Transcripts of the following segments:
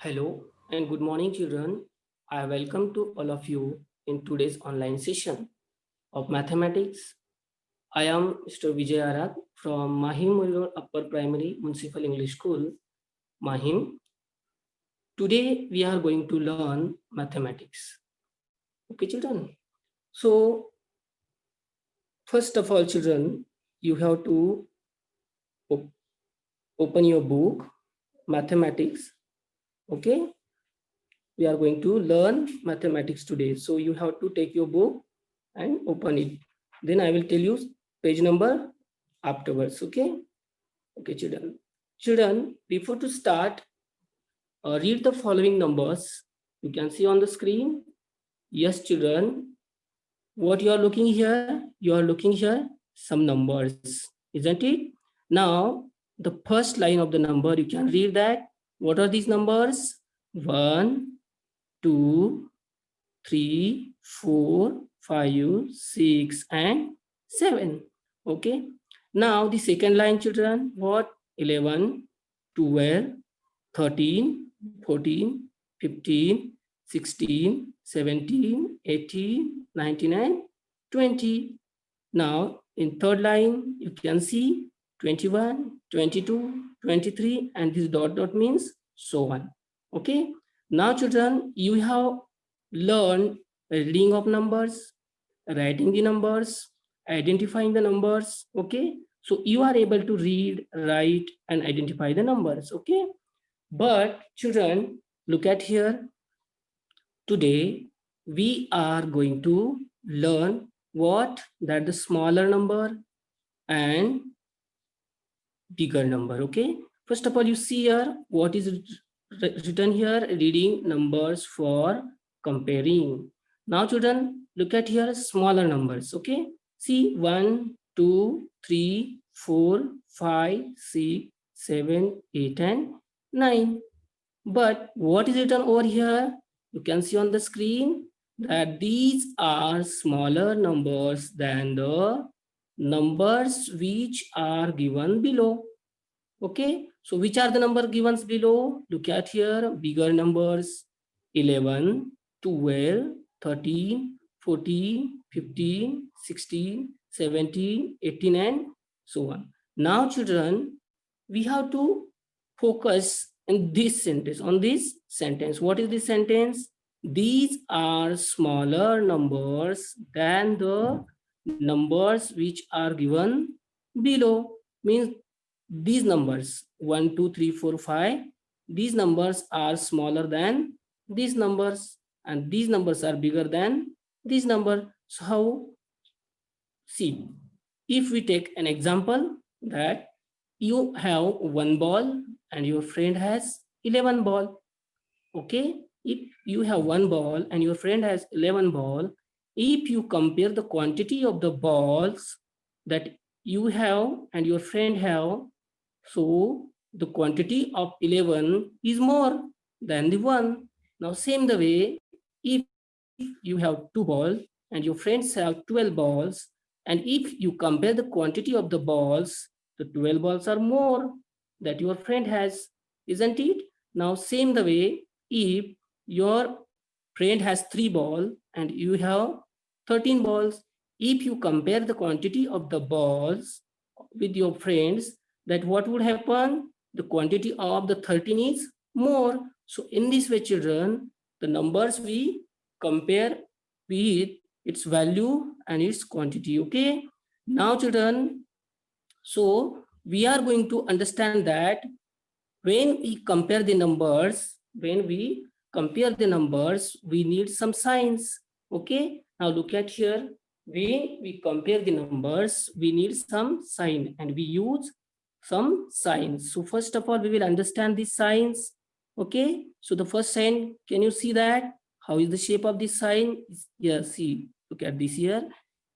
Hello and good morning, children. I welcome to all of you in today's online session of mathematics. I am Mr. Vijay Arak from Mahim Murillo Upper Primary Municipal English School, Mahim. Today we are going to learn mathematics. Okay, children. So, first of all, children, you have to open your book, mathematics. Okay, we are going to learn mathematics today. So you have to take your book and open it. Then I will tell you page number afterwards. Okay. Okay, children. Children, before to start, read the following numbers. You can see on the screen. Yes, children. What you are looking here? You are looking here some numbers, isn't it? Now, the first line of the number, you can read that. What are these numbers? 1, 2, 3, 4, 5, 6, and 7. Okay. Now the second line, children, what? 11, 12, 13, 14, 15, 16, 17, 18, 19, and 20. Now in third line, you can see 21, 22, 23, and this dot dot means so on. Okay. Now children, you have learned reading of numbers, writing the numbers, identifying the numbers. Okay. So you are able to read, write, and identify the numbers. Okay. But children, look at here. Today, we are going to learn what? That the smaller number and bigger number. Okay. First of all, you see here what is written here, reading numbers for comparing. Now children, look at here smaller numbers. Okay. See 1, 2, 3, 4, 5, 6, 7, 8, and 9. But what is written over here? You can see on the screen that these are smaller numbers than the numbers which are given below. Okay, so which are the number given below? Look at here, bigger numbers 11, 12, 13, 14, 15, 16, 17, 18, and so on. Now children, we have to focus in this sentence, on this sentence. What is this sentence? These are smaller numbers than the numbers which are given below. Means these numbers 1, 2, 3, 4, 5, these numbers are smaller than these numbers, and these numbers are bigger than this number. So how? See, if we take an example that you have one ball and your friend has 11 ball. Okay, if you have one ball and your friend has 11 ball, if you compare the quantity of the balls that you have and your friend have, so the quantity of 11 is more than the one. Now same the way, if you have two balls and your friends have 12 balls, and if you compare the quantity of the balls, the 12 balls are more that your friend has, isn't it? Now same the way, if your friend has 3 balls and you have 13 balls, if you compare the quantity of the balls with your friends, that what would happen? The quantity of the 13 is more. So in this way, children, the numbers we compare with its value and its quantity. Okay. Now children, so we are going to understand that when we compare the numbers, we need some signs. Okay. Now look at here. When we compare the numbers, we need some sign and we use some signs. So first of all, we will understand these signs. Okay. So the first sign, can you see that? How is the shape of this sign? Yeah, see, look at this here.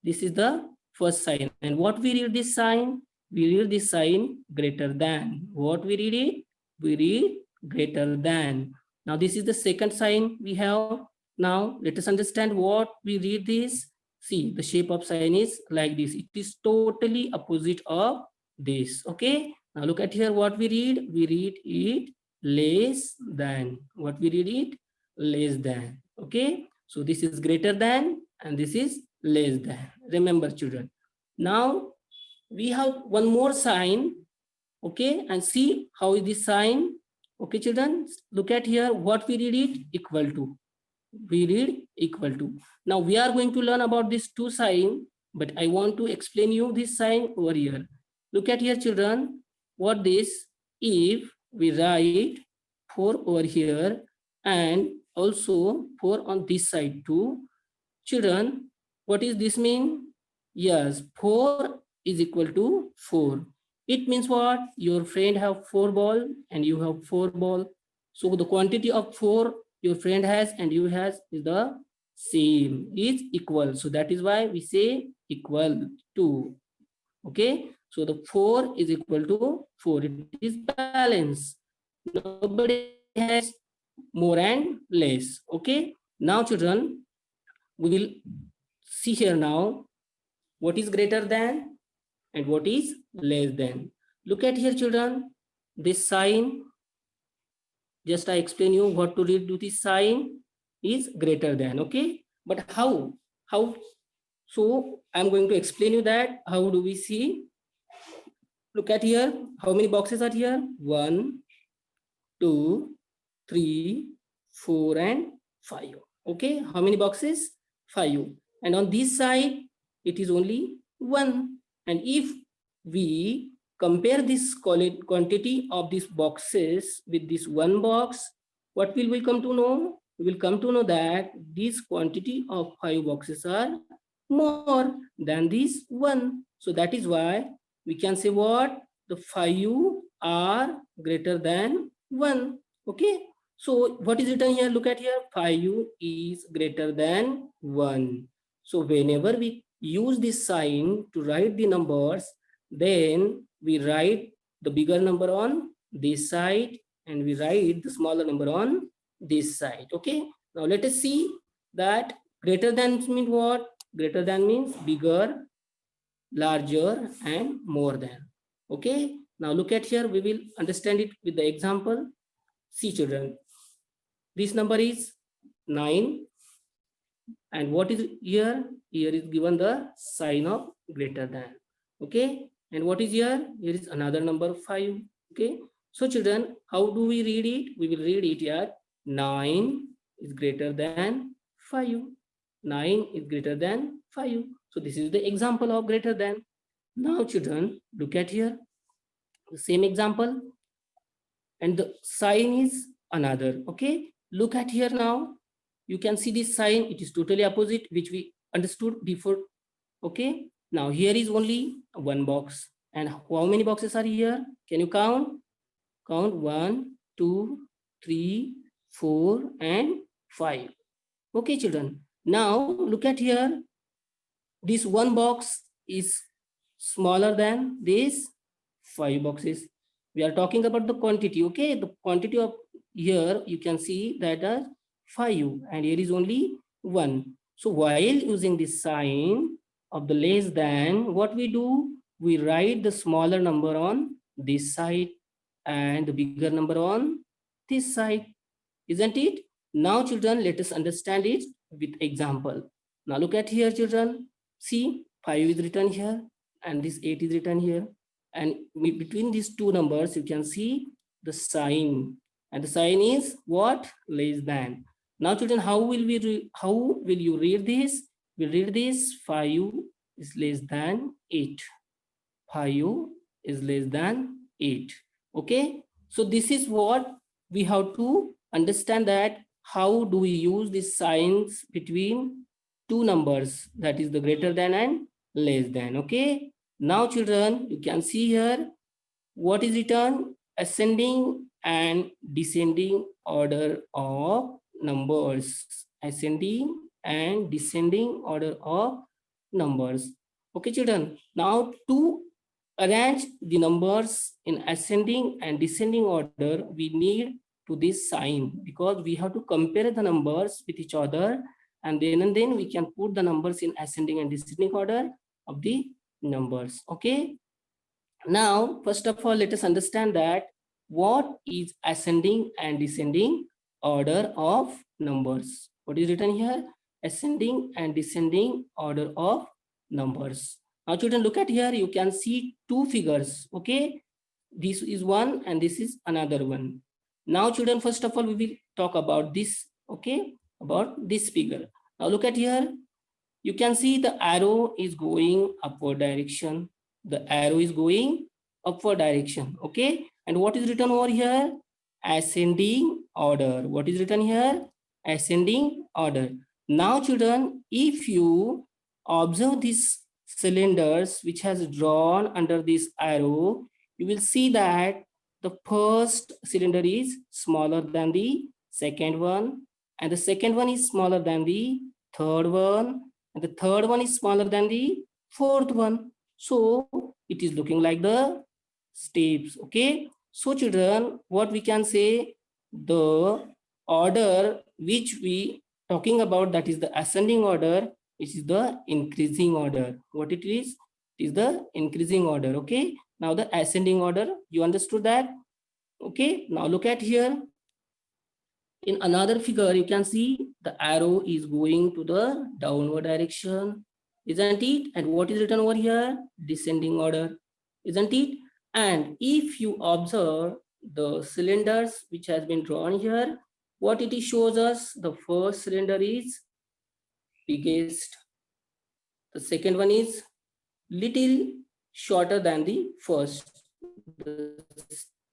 This is the first sign. And what we read this sign? We read this sign greater than. What we read it? We read greater than. Now this is the second sign we have. Now let us understand what we read this. See, the shape of sign is like this. It is totally opposite of this. Okay. Now look at here what we read. We read it less than. What we read it? Less than. Okay. So this is greater than and this is less than. Remember children. Now we have one more sign. Okay. And see how is this sign. Okay children. Look at here. What we read it? Equal to. We read equal to. Now we are going to learn about this two sign, but I want to explain you this sign over here. Look at here children, what this, if we write 4 over here and also 4 on this side too. Children, what is this mean? Yes, 4 is equal to 4. It means what? Your friend have 4 ball and you have 4 ball. So the quantity of 4 your friend has and you has is the same, is equal. So that is why we say equal to. Okay. So the 4 is equal to 4. It is balance. Nobody has more and less. Okay. Now children, we will see here now what is greater than and what is less than. Look at here children, this sign, just I explain you what to read to this sign is greater than. Okay, but how so I'm going to explain you that how do we see. Look at here, how many boxes are here? 1 2 3 4 and 5. Okay, how many boxes? 5. And on this side it is only 1. And if we compare this quantity of these boxes with this one box, what will we come to know? We will come to know that this quantity of 5 boxes are more than this one. So that is why we can say what? The 5 are greater than 1. Okay. So what is written here? Look at here. 5 is greater than 1. So whenever we use this sign to write the numbers, then we write the bigger number on this side and we write the smaller number on this side. Okay. Now let us see that greater than means what? Greater than means bigger, larger and more than. Okay. Now look at here. We will understand it with the example. See children. This number is 9. And what is here? Here is given the sign of greater than. Okay. And what is here? Here is another number 5. Okay. So children, how do we read it? We will read it here. 9 is greater than 5. 9 is greater than 5. So this is the example of greater than. Now children, look at here. The same example. And the sign is another. Okay. Look at here now. You can see this sign. It is totally opposite, which we understood before. Okay. Now here is only one box. And how many boxes are here? Can you count? Count 1, 2, 3, 4, and 5. Okay, children. Now look at here. This one box is smaller than this 5 boxes. We are talking about the quantity. Okay, the quantity of here you can see that as 5 and here is only 1. So while using this sign of the less than, what we do, we write the smaller number on this side and the bigger number on this side, isn't it? Now children, let us understand it with example. Now look at here children, see 5 is written here and this 8 is written here, and between these two numbers you can see the sign, and the sign is what? Less than. Now children, how will you read this? We read this 5 is less than 8. 5 is less than 8. Okay. So this is what we have to understand, that how do we use these signs between two numbers, that is the greater than and less than. Okay. Now children, you can see here what is written: ascending and descending order of numbers. Ascending and descending order of numbers. Okay children, now to arrange the numbers in ascending and descending order, we need to this sign, because we have to compare the numbers with each other, and then we can put the numbers in ascending and descending order of the numbers. Okay. Now, first of all, let us understand that what is ascending and descending order of numbers. What is written here? Ascending and descending order of numbers. Now children, look at here, you can see two figures. Okay, this is one and this is another one. Now children, first of all we will talk about this. Okay, about this figure. Now look at here, you can see the arrow is going upward direction. The arrow is going upward direction. Okay, and what is written over here? Ascending order. What is written here? Ascending order. Now children, if you observe these cylinders which has drawn under this arrow, you will see that the first cylinder is smaller than the second one, and the second one is smaller than the third one, and the third one is smaller than the fourth one. So it is looking like the steps. Okay, so children, what we can say, the order which we talking about, that is the ascending order, which is the increasing order. What it is the increasing order. Okay, now the ascending order, you understood that? Okay, now look at here. In another figure, you can see the arrow is going to the downward direction, isn't it? And what is written over here? Descending order, isn't it? And if you observe the cylinders which has been drawn here, what it shows us, the first cylinder is biggest, the second one is little shorter than the first, the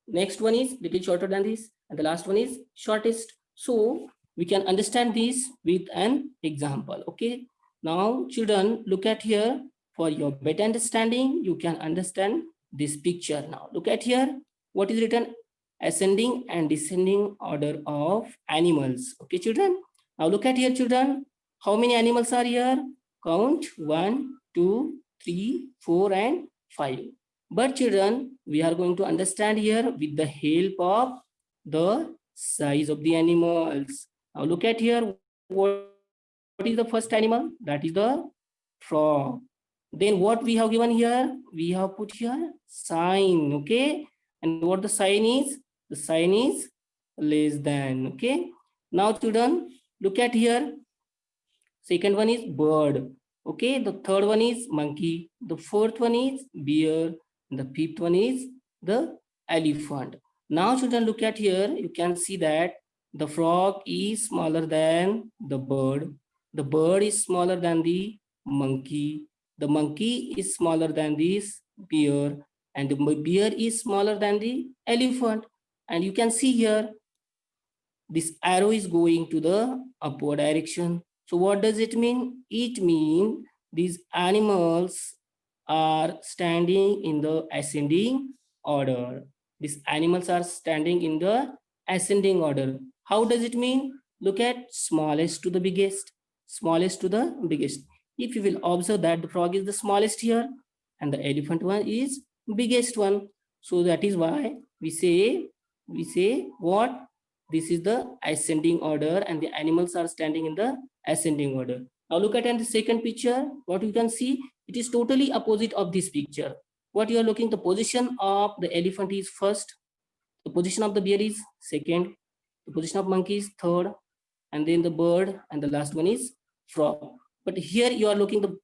next one is little shorter than this, and the last one is shortest. So we can understand this with an example. Okay, now children, look at here. For your better understanding, you can understand this picture. Now look at here, what is written? Ascending and descending order of animals. Okay children, now look at here children, how many animals are here? Count 1, 2, 3, 4 and 5. But children, we are going to understand here with the help of the size of the animals. Now look at here, what is the first animal? That is the frog. Then what we have given here? We have put here sign. Okay, and what the sign is? The sign is less than. Okay, now children, look at here. Second one is bird. Okay, the third one is monkey. The fourth one is bear. The fifth one is the elephant. Now children, look at here. You can see that the frog is smaller than the bird. The bird is smaller than the monkey. The monkey is smaller than this bear. And the bear is smaller than the elephant. And you can see here, this arrow is going to the upward direction. So what does it mean? It means these animals are standing in the ascending order. These animals are standing in the ascending order. How does it mean? Look at smallest to the biggest, smallest to the biggest. If you will observe that the frog is the smallest here and the elephant one is biggest one. So that is why we say what? This is the ascending order and the animals are standing in the ascending order. Now look at the second picture. What you can see, it is totally opposite of this picture. What you are looking, the position of the elephant is first, the position of the bear is second, the position of monkey is third, and then the bird, and the last one is frog. But here you are looking, the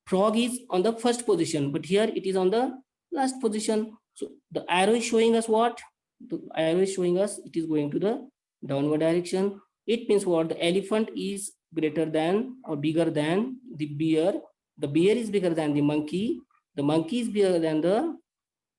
frog is on the first position, but here it is on the last position. So the arrow is showing us what? The arrow is showing us it is going to the downward direction. It means what? The elephant is greater than or bigger than the bear is bigger than the monkey is bigger than the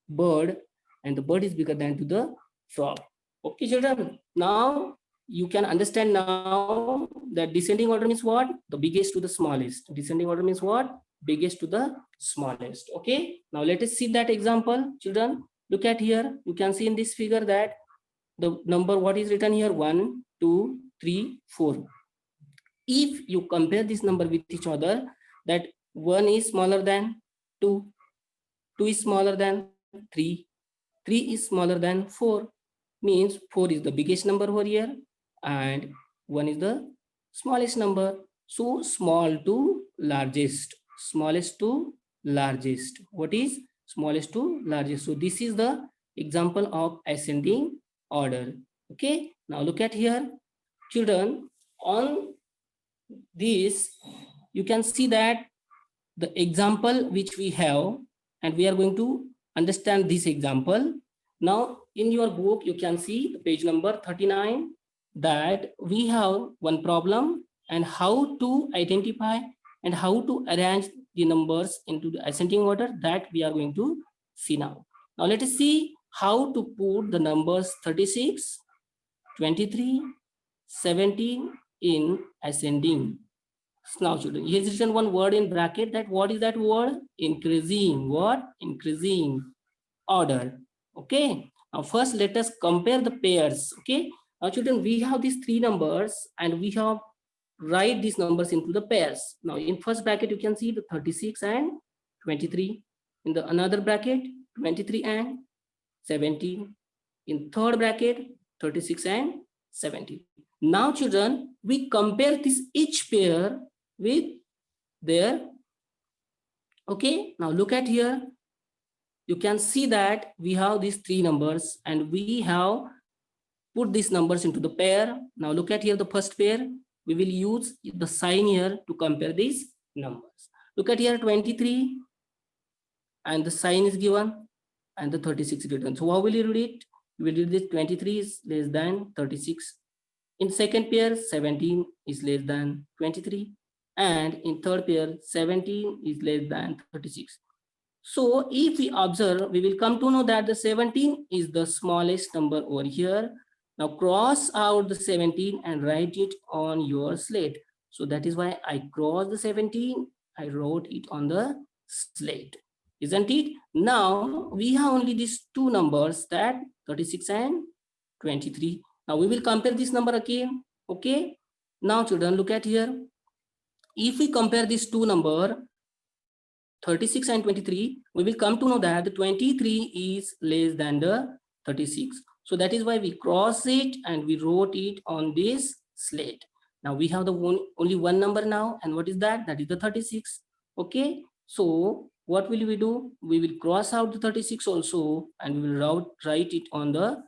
bird, and the bird is bigger than to the frog. Okay children, now you can understand now that descending order means what? The biggest to the smallest. Descending order means what? Biggest to the smallest. Okay, now let us see that example. Children, look at here. You can see in this figure that the number, what is written here? 1, 2, 3, 4. If you compare this number with each other, that 1 is smaller than 2, 2 is smaller than 3, 3 is smaller than 4, means 4 is the biggest number over here and 1 is the smallest number. So small to largest, smallest to largest. What is smallest to largest? So this is the example of ascending order. Okay, now look at here, children. On this, you can see that the example which we have, and we are going to understand this example. Now, in your book, you can see page number 39 that we have one problem and how to identify and how to arrange the numbers into the ascending order, that we are going to see now. Now, let us see how to put the numbers 36, 23, 17 in ascending. Now, children, here's written one word in bracket. That what is that word? Increasing. What? Increasing order. Okay. Now, first let us compare the pairs. Okay. Now, children, we have these three numbers and we have write these numbers into the pairs. Now, in first bracket, you can see the 36 and 23. In the another bracket, 23 and 17. In third bracket, 36 and 17. Now, children, we compare this each pair with their, okay. Now look at here, you can see that we have these three numbers and we have put these numbers into the pair. Now look at here, the first pair, we will use the sign here to compare these numbers. Look at here, 23 and the sign is given and the 36 written. So how will you read it? You will read this 23 is less than 36. In second pair, 17 is less than 23. And in third pair, 17 is less than 36. So if we observe, we will come to know that the 17 is the smallest number over here. Now cross out the 17 and write it on your slate. So that is why I crossed the 17, I wrote it on the slate, isn't it? Now we have only these two numbers, that 36 and 23. Now we will compare this number again. Okay. Now children, look at here. If we compare these two numbers, 36 and 23, we will come to know that the 23 is less than the 36. So that is why we cross it and we wrote it on this slate. Now we have the only one number now, and what is that? That is the 36. Okay. So what will we do? We will cross out the 36 also and we will write it on the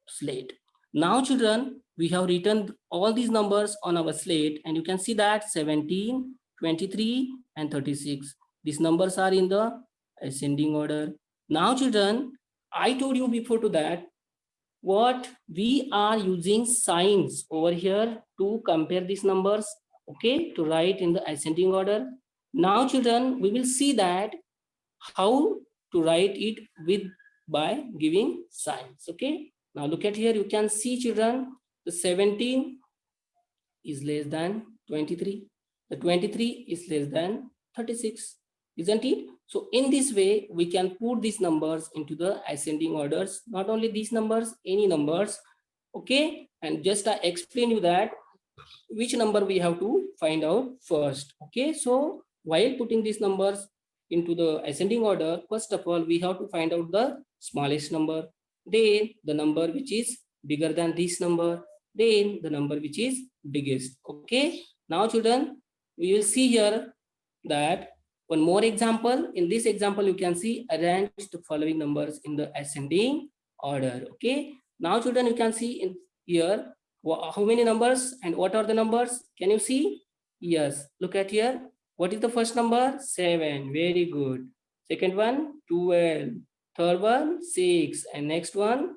slate. Now children, we have written all these numbers on our slate and you can see that 17, 23 and 36. These numbers are in the ascending order. Now children, I told you before to that what we are using signs over here to compare these numbers, okay, to write in the ascending order. Now children, we will see that how to write it with by giving signs. Okay. Now look at here, you can see children, the 17 is less than 23. The 23 is less than 36, isn't it? So in this way, we can put these numbers into the ascending orders, not only these numbers, any numbers. Okay. And just I explain you that which number we have to find out first. Okay. So while putting these numbers into the ascending order, first of all, we have to find out the smallest number, then the number which is bigger than this number, then the number which is biggest. Okay. Now children, we will see here that one more example. In this example, you can see arrange the following numbers in the ascending order. Okay. Now children, you can see in here how many numbers and what are the numbers. Can you see? Yes. Look at here. What is the first number? 7. Very good. Second one, 12. Third one, 6. And next one,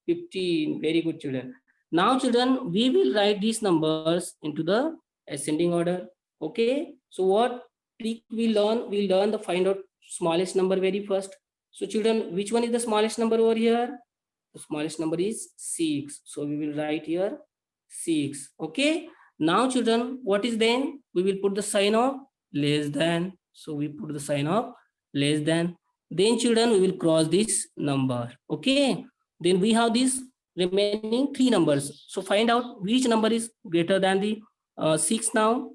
15. Very good, children. Now, children, we will write these numbers into the ascending order. Okay. So what trick we learn? We learn the find out smallest number very first. So children, which one is the smallest number over here? The smallest number is 6. So we will write here 6. Okay. Now, children, what is then? We will put the sign of less than. So we put the sign of less than. Then children, we will cross this number. Okay. Then we have these remaining three numbers. So find out which number is greater than the 6 now.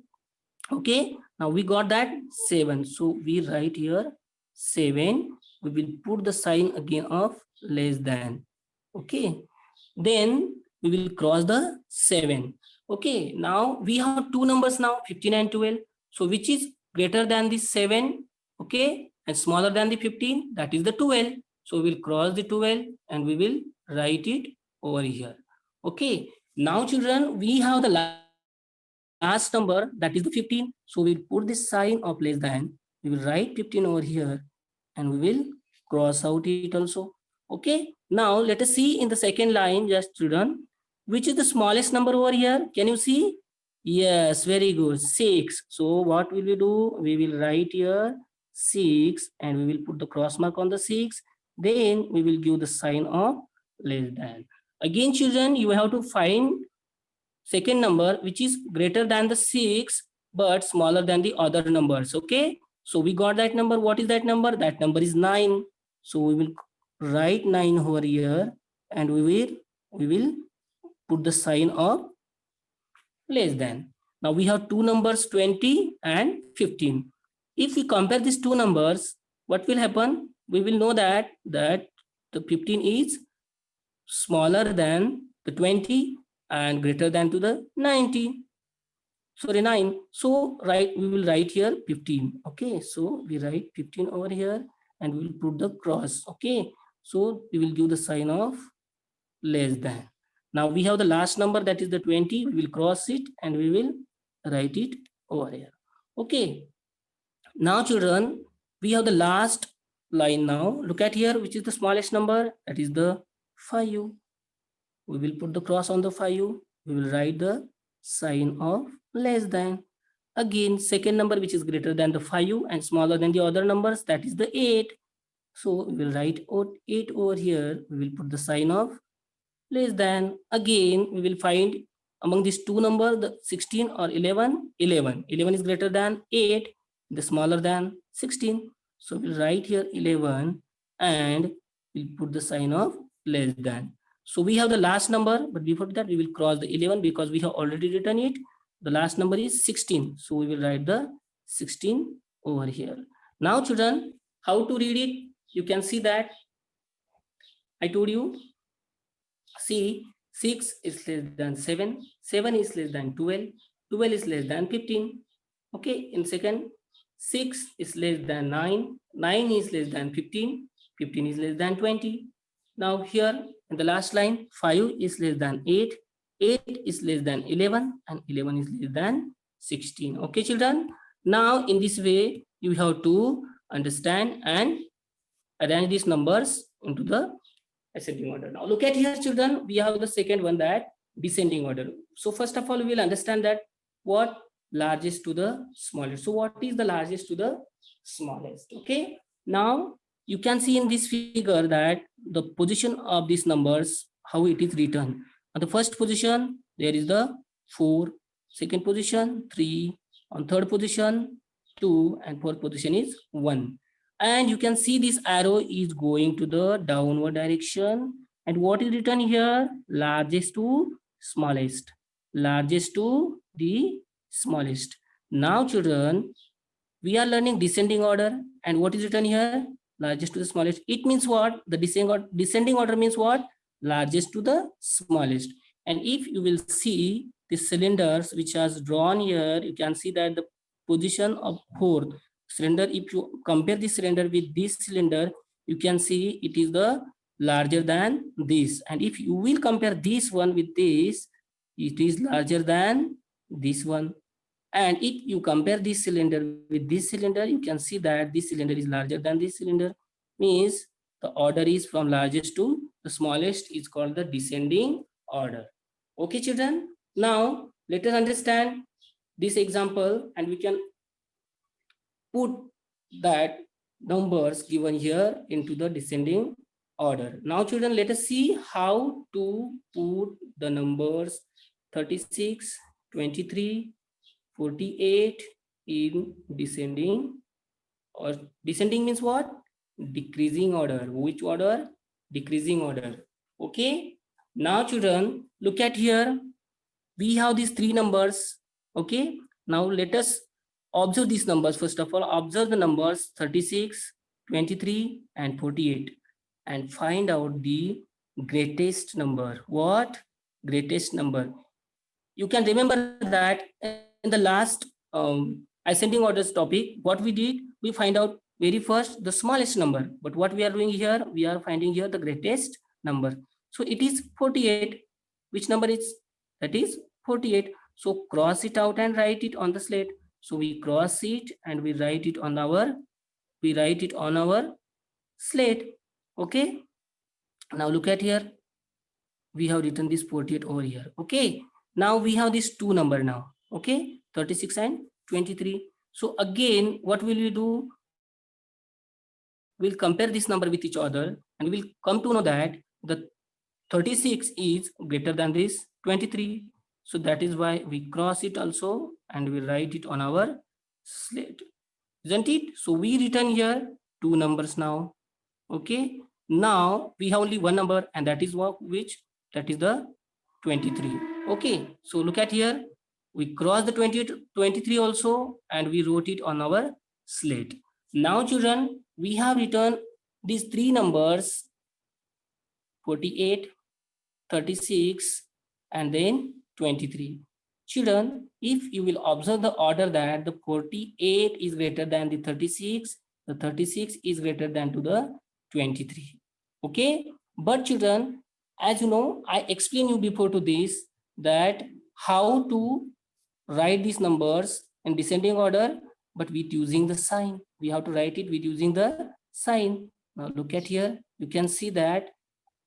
Okay. Now we got that 7. So we write here 7. We will put the sign again of less than. Okay. Then we will cross the 7. Okay. Now we have two numbers now, 15 and 12. So which is greater than the 7, okay, and smaller than the 15? That is the 12. So we will cross the 12 and we will write it over here. Okay. Now children, we have the last number, that is the 15. So we'll put this sign of less than. We will write 15 over here and we will cross out it also. Okay. Now let us see in the second line, just children, which is the smallest number over here. Can you see? Yes, very good. 6. So what will we do? We will write here 6 and we will put the cross mark on the 6. Then we will give the sign of less than. Again, children, you have to find second number which is greater than the 6 but smaller than the other numbers. Okay. So we got that number. What is that number? That number is 9. So we will write 9 over here and we will put the sign of less than. Now we have two numbers 20 and 15. If we compare these two numbers, what will happen? We will know that the 15 is smaller than the 20 and greater than to the 90. Sorry, 9. So we will write here 15. Okay, so we write 15 over here and we will put the cross. Okay, so we will give the sign of less than. Now we have the last number, that is the 20. We will cross it and we will write it over here. Okay. Now children, we have the last line now. Look at here, which is the smallest number, that is the 5. We will put the cross on the 5. We will write the sign of less than. Again, second number which is greater than the 5 and smaller than the other numbers, that is the 8. So we will write 8 over here. We will put the sign of less than. Again, we will find among these two numbers, the 16 or 11. 11 is greater than 8, the smaller than 16. So we'll write here 11 and we'll put the sign of less than. So we have the last number, but before that we will cross the 11 because we have already written it. The last number is 16. So we will write the 16 over here. Now children, how to read it? You can see that I told you. See, 6 is less than 7, 7 is less than 12, 12 is less than 15. Okay, in second, 6 is less than 9, 9 is less than 15, 15 is less than 20. Now here in the last line, 5 is less than 8, 8 is less than 11, and 11 is less than 16. Okay, children. Now in this way, you have to understand and arrange these numbers into the ascending order. Now look at here, children. We have the second one, that descending order. So first of all, we will understand that what largest to the smallest. So what is the largest to the smallest? Okay. Now you can see in this figure that the position of these numbers, how it is written. On the first position, there is the 4. Second position, 3. On third position, 2. And fourth position is 1. And you can see this arrow is going to the downward direction. And what is written here? Largest to smallest. Largest to the smallest. Now children, we are learning descending order. And what is written here? Largest to the smallest. It means what? The descending order means what? Largest to the smallest. And if you will see the cylinders which are drawn here, you can see that the position of fourth cylinder, if you compare this cylinder with this cylinder, you can see it is the larger than this. And if you will compare this one with this, it is larger than this one. And if you compare this cylinder with this cylinder, you can see that this cylinder is larger than this cylinder. Means the order is from largest to the smallest is called the descending order. Okay, children. Now let us understand this example and we can put that numbers given here into the descending order. Now children, let us see how to put the numbers 36, 23, 48 in descending, or descending means what? Decreasing order. Which order? Decreasing order. Okay. Now children, look at here. We have these three numbers. Okay. Now let us observe these numbers. First of all, observe the numbers 36, 23 and 48 and find out the greatest number. What? Greatest number. You can remember that in the last ascending orders topic, what we did, we find out very first the smallest number, but what we are doing here, we are finding here the greatest number. So it is 48. Which number is that? Is 48. So cross it out and write it on the slate. So we cross it and we write it on our slate. Okay, now look at here, we have written this 48 over here. Okay, now we have this two number now. Okay, 36 and 23. So again, what will we do? We'll compare this number with each other and we'll come to know that the 36 is greater than this 23. So that is why we cross it also and we write it on our slate, isn't it? So we written here two numbers now. Okay, now we have only one number, and that is that is the 23. Okay, so look at here, we cross the 23 also and we wrote it on our slate. Now children, we have written these three numbers, 48, 36 and then 23. Children, if you will observe the order that the 48 is greater than the 36 is greater than to the 23. Okay, but children, as you know, I explained you before to this that how to write these numbers in descending order, but with using the sign. We have to write it with using the sign. Now look at here, you can see that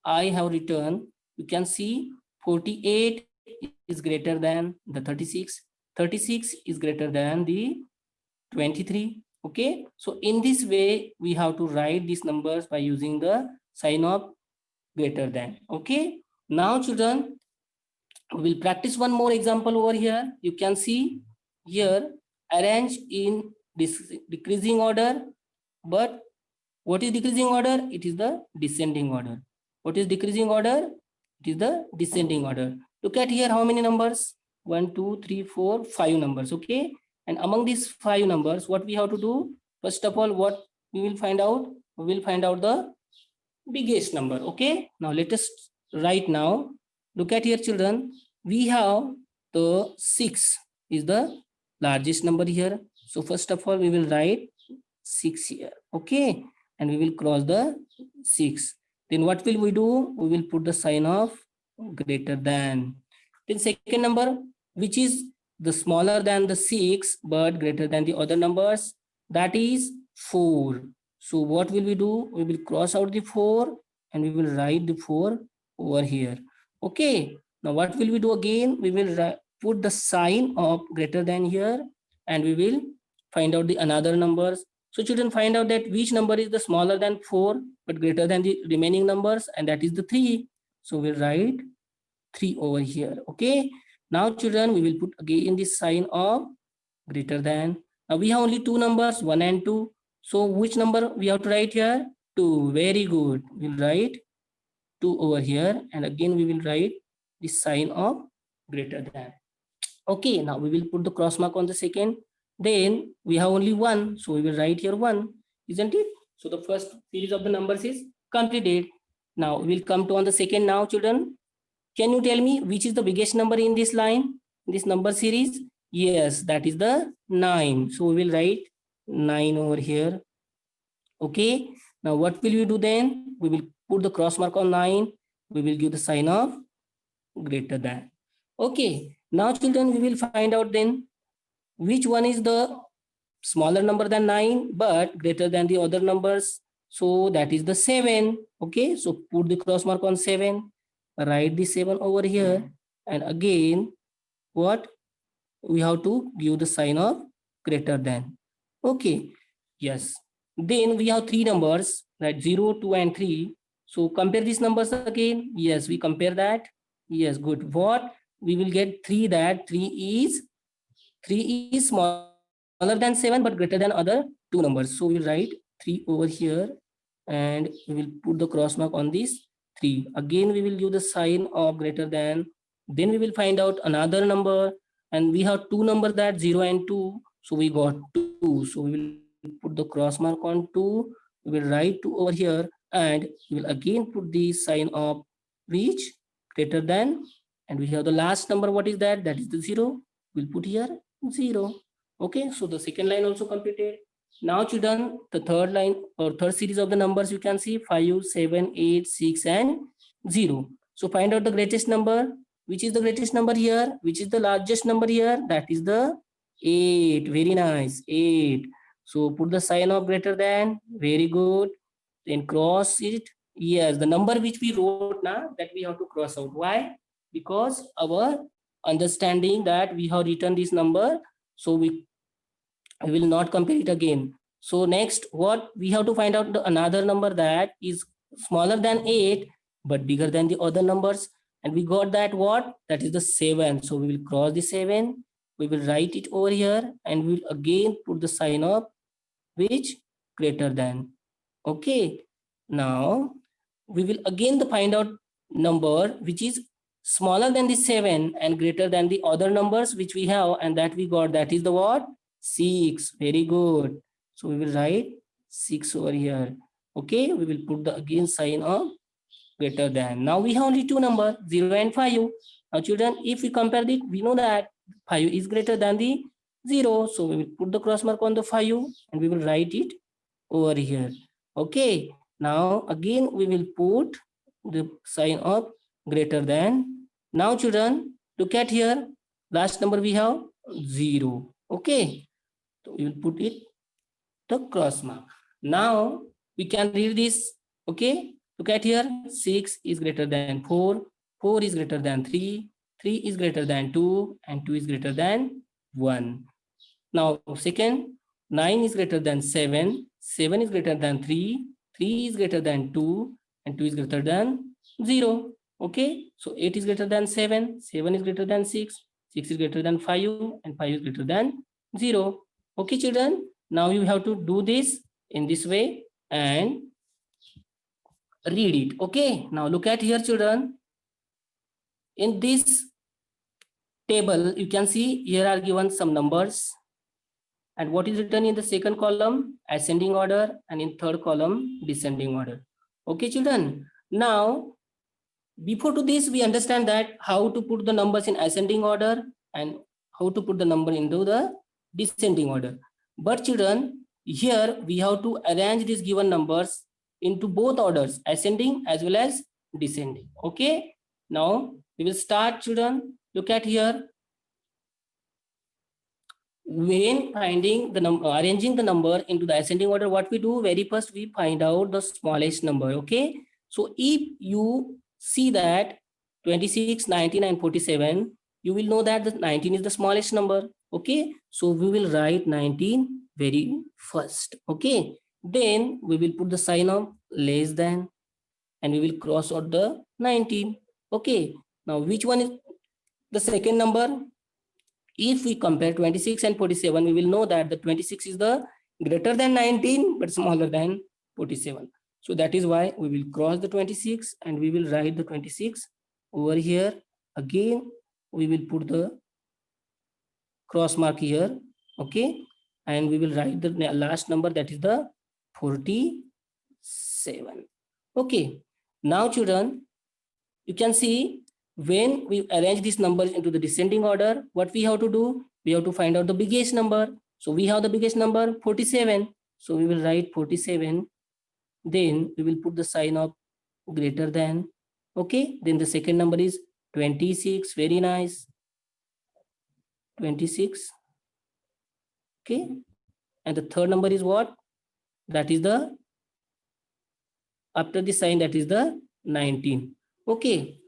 I have written, you can see 48 is greater than the 36, 36 is greater than the 23. Okay, so in this way we have to write these numbers by using the sign of greater than. Okay, now children, we will practice one more example over here. You can see here, arrange in this decreasing order, but what is decreasing order? It is the descending order. What is decreasing order? It is the descending order. Look at here, how many numbers? 1, 2, 3, 4, 5 numbers. Okay, and among these 5 numbers, what we have to do? First of all, what we will find out? We will find out the biggest number. Okay, now let us write now. Look at here, children, we have the 6 is the largest number here. So first of all, we will write 6 here. Okay, and we will cross the 6. Then what will we do? We will put the sign of greater than. Then second number, which is the smaller than the 6 but greater than the other numbers, that is 4. So what will we do? We will cross out the 4 and we will write the 4 over here. Okay, now what will we do again? We will put the sign of greater than here and we will find out the another numbers. So children, find out that which number is the smaller than 4 but greater than the remaining numbers, and that is the 3. So we'll write 3 over here. Okay, now children, we will put again this sign of greater than. Now we have only two numbers, 1 and 2. So which number we have to write here? 2. Very good. We'll write 2 over here and again we will write the sign of greater than. Okay, now we will put the cross mark on the second. Then we have only 1, so we will write here 1, isn't it? So the first series of the numbers is completed. Now we will come to on the second now, children. Can you tell me which is the biggest number in this line, in this number series? Yes, that is the 9. So we will write 9 over here. Okay, now what will we do then? We will put the cross mark on 9. We will give the sign of greater than. Okay, now children, we will find out then which one is the smaller number than 9 but greater than the other numbers. So that is the 7. Okay, so put the cross mark on 7, write the 7 over here, and again what we have to give the sign of greater than. Okay, yes, then we have 3 numbers, right? 0, 2 and 3. So compare these numbers again. Yes, we compare that. Yes, good. What we will get? 3, that 3 is smaller than 7 but greater than other 2 numbers. So we will write 3 over here and we will put the cross mark on this 3. Again we will give the sign of greater than. Then we will find out another number, and we have 2 numbers, that 0 and 2. So we got 2. So we will put the cross mark on 2. We will write 2 over here and we will again put the sign of which? Greater than. And we have the last number. What is that? That is the 0. We'll put here 0. Okay, so the second line also completed. Now children, the third line or third series of the numbers you can see 5, 7, 8, 6 and 0. So find out the greatest number. Which is the greatest number here? Which is the largest number here? That is the 8. Very nice. 8. So put the sign of greater than. Very good. Then cross it. Yes, the number which we wrote now, that we have to cross out. Why? Because our understanding that we have written this number, so we will not compare it again. So next, what we have to find out another number that is smaller than 8 but bigger than the other numbers, and we got that what? That is the 7. So we will cross the 7, we will write it over here, and we will again put the sign of which? Greater than. Okay, now we will again find out number which is smaller than the 7 and greater than the other numbers which we have, and that we got, that is the what? 6. Very good. So we will write 6 over here. Okay, we will put the again sign of greater than. Now we have only two numbers, 0 and 5. Now children, if we compare it, we know that 5 is greater than the 0. So we will put the cross mark on the 5 and we will write it over here. Okay, now again we will put the sign of greater than. Now children, look at here, last number we have 0. Okay, so we will put it the cross mark. Now we can read this. Okay, look at here, 6 is greater than 4, 4 is greater than 3, 3 is greater than 2, and 2 is greater than 1. Now second, 9 is greater than 7, 7 is greater than 3, 3 is greater than 2, and 2 is greater than 0. Okay, so 8 is greater than 7, 7 is greater than 6, 6 is greater than 5, and 5 is greater than 0. Okay children, now you have to do this in this way and read it. Okay, now look at here children. In this table you can see here are given some numbers, and what is written in the second column? Ascending order, and in third column descending order. Okay children, now before to this we understand that how to put the numbers in ascending order and how to put the number into the descending order. But children, here we have to arrange these given numbers into both orders, ascending as well as descending. Okay, now we will start children. Look at here. When finding the number, arranging the number into the ascending order, what we do, very first we find out the smallest number. Okay, so if you see that 26, 19 and 47, you will know that the 19 is the smallest number. Okay, so we will write 19 very first. Okay, then we will put the sign of less than and we will cross out the 19. Okay, now which one is the second number? If we compare 26 and 47, we will know that the 26 is the greater than 19 but smaller than 47. So that is why we will cross the 26 and we will write the 26 over here. Again, we will put the cross mark here. Okay, and we will write the last number, that is the 47. Okay, now children, you can see when we arrange these numbers into the descending order, what we have to do? We have to find out the biggest number. So we have the biggest number 47. So we will write 47. Then we will put the sign of greater than. Okay, then the second number is 26. Very nice. 26. Okay, and the third number is what? That is the, after the sign, that is the 19. Okay,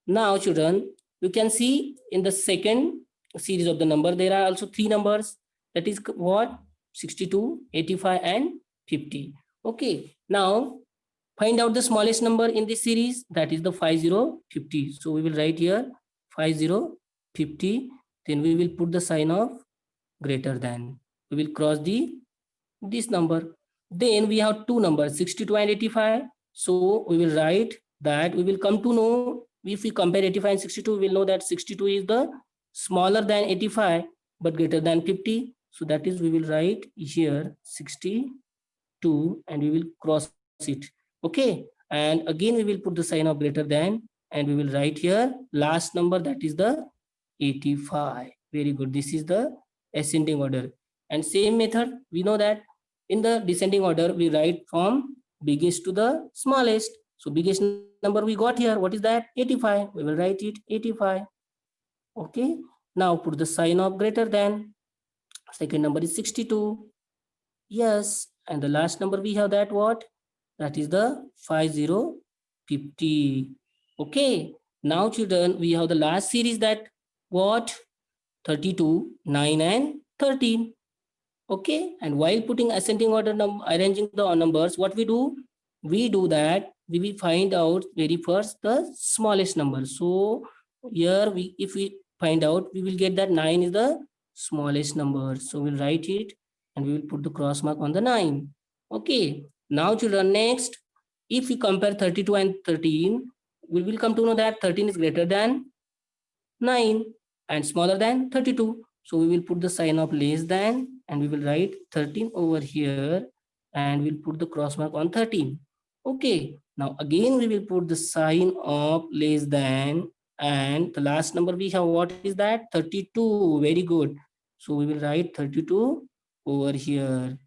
now children, you can see in the second series of the number, there are also three numbers. That is what? 62, 85 and 50. Okay, now find out the smallest number in this series, that is the 50. So we will write here 50. Then we will put the sign of greater than. We will cross this number. Then we have two numbers, 62 and 85. So we will write that, we will come to know, if we compare 85 and 62, we will know that 62 is the smaller than 85 but greater than 50. So that is, we will write here 62 and we will cross it. Okay, and again we will put the sign of greater than and we will write here last number, that is the 85. Very good. This is the ascending order. And same method, we know that in the descending order, we write from biggest to the smallest. So biggest number we got here, what is that? 85. We will write it 85. Okay. Now put the sign of greater than. Second number is 62. Yes. And the last number we have that what? That is the 5050. Okay. Now children, we have the last series that what? 32, 9 and 13. Okay. And while putting ascending order, arranging the numbers, what we do? We do that we will find out very first the smallest number. So here if we find out, we will get that 9 is the smallest number. So we'll write it and we will put the cross mark on the 9. Okay. Now children, next, if we compare 32 and 13, we will come to know that 13 is greater than 9 and smaller than 32. So we will put the sign of less than and we will write 13 over here and we'll put the cross mark on 13. Okay. Now again we will put the sign of less than, and the last number we have, what is that? 32. Very good. So we will write 32 over here.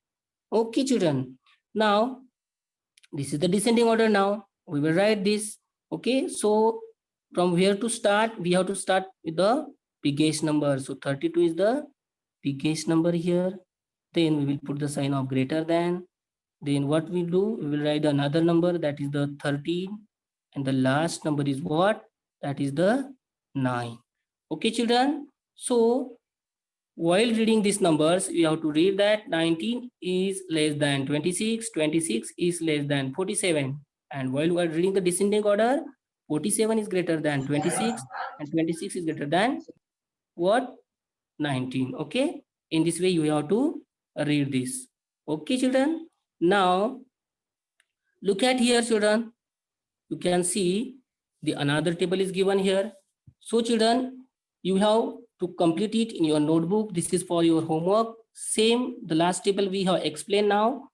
Okay children. Now this is the descending order. Now we will write this. Okay. So from where to start? We have to start with the biggest number. So 32 is the biggest number here. Then we will put the sign of greater than. Then what we do? We will write another number, that is the 13. And the last number is what? That is the 9. Okay children. So while reading these numbers, we have to read that 19 is less than 26, 26 is less than 47. And while we are reading the descending order, 47 is greater than 26 and 26 is greater than what? 19. Okay. In this way, you have to read this. Okay, children. Now, look at here, children. You can see the another table is given here. So, children, you have to complete it in your notebook. This is for your homework. Same, the last table we have explained now.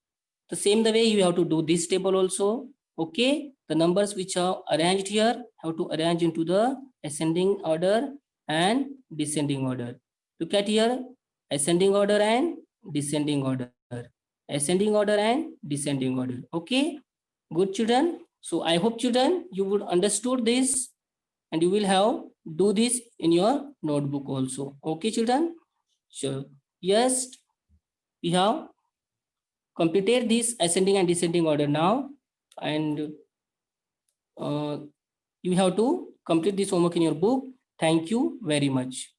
The same the way you have to do this table also. Okay. The numbers which are arranged here have to arrange into the ascending order and descending order. Look at here, ascending order and descending order. Ascending order and descending order. Okay. Good children. So I hope children you would understood this and you will have do this in your notebook also. Okay children. Sure. Yes, we have completed this ascending and descending order now, and you have to complete this homework in your book. Thank you very much.